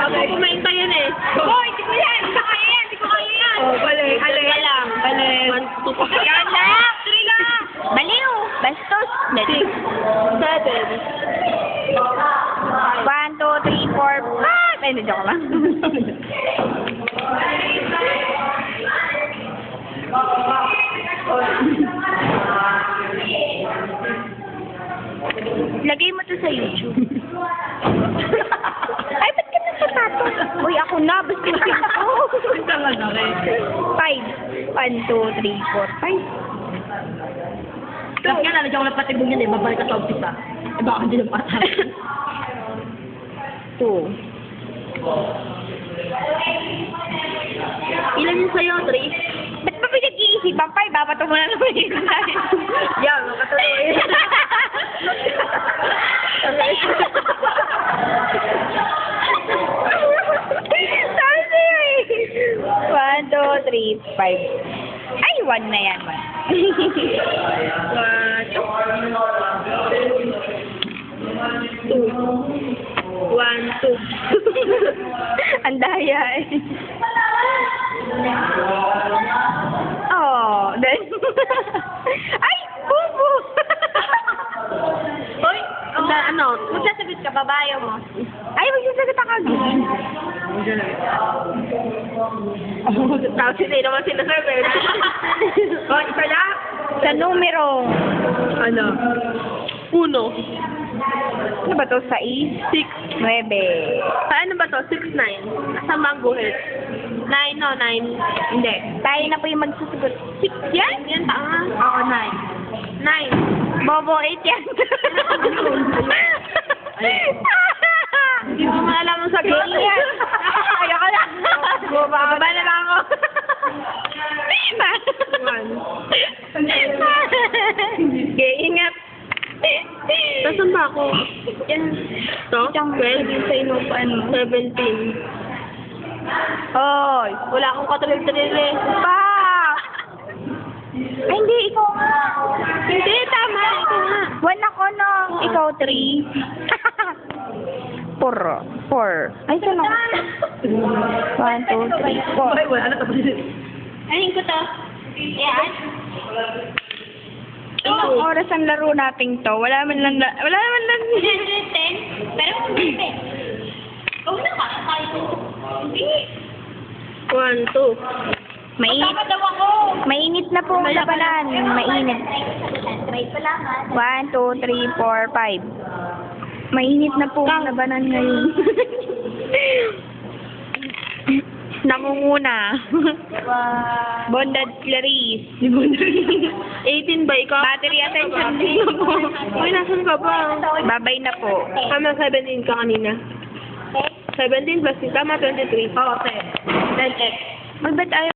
Ako kumain pa yan eh. Hoy, di ko yan! Di ko kaya yan! Di ko kaya yan! Oh, balik. Ka lang. Balik. 1, 2, 3. Yan lang! 3 lang! Baliw! Bastos! 6, 7. 1, 2, 3, 4, 5! Ay, joke lang. Lagay mo to sa YouTube. Ay, ba't ka nagpatato? Uy, ako na. Bastusin ko. Ito nga na rin. 5. 1, 2, 3, 4, 5. Kasi nga nalagyan ko ng patibong yan eh. Babalik ka sa office ah. Eh baka hindi na patay. 2. Ilan yung sa'yo? 3? Ba't pa pinag-iisipan? 5, babato mo na naman yun. Yan, makatuloy. Sabi sa'yo eh. 1, 2, 3, 5. Ay, 1 na yan. 1, 2. Ang daya eh. Oh, then... Ay, bubu! Hoy, ano? Magsasagot ka, babayo mo. Ay, magsasagot ako again. Tapos hindi naman sinasabi. O, isa na? Sa numero. Ano? 1. Ano ba to? 6? 6. 9. Ano ba to? 6, 9. Sa mangguhit. 9, no? 9. Hindi. Tayo na po yung magsasagot. 6 yan? Yan, tanga. Oo, 9. 9. Bobo, 8 yan. Hindi mo maalam ang sagot. Ganyan. Ayoko na. Baba na lang ako. 1. Okay, ingat. Nasaan ba ako? Yan. To? Isang 12. sa inupan mo. 17. Hoy. Wala akong katril-tril eh. Pa! Ay, hindi. Ikaw nga. Hindi, tama. Ikaw nga. 1 ako, no? Ikaw 3. 4. Ay, ito lang. 1, 2, 3, 4. Ay, wala na tapos. Anin ko to? Yan. Ilang oras ang laro natin to? Wala naman lang. 10. Pero kung 10. Huwag na ka. Hindi. 1, 2. Mainit. Mainit na po ang labanan. Mainit. 1, 2, 3, 4, 5. Mainit na po ang labanan ngayon. Nangunguna. Bondad Clarice. 18 ba ikaw? Battery attention. Uy, nasan ka ba? Babay na po. Tama, 17 ka kanina. 17 plus 6, tama, 23. Oo, okay. 10x. Ay, ba't ayaw?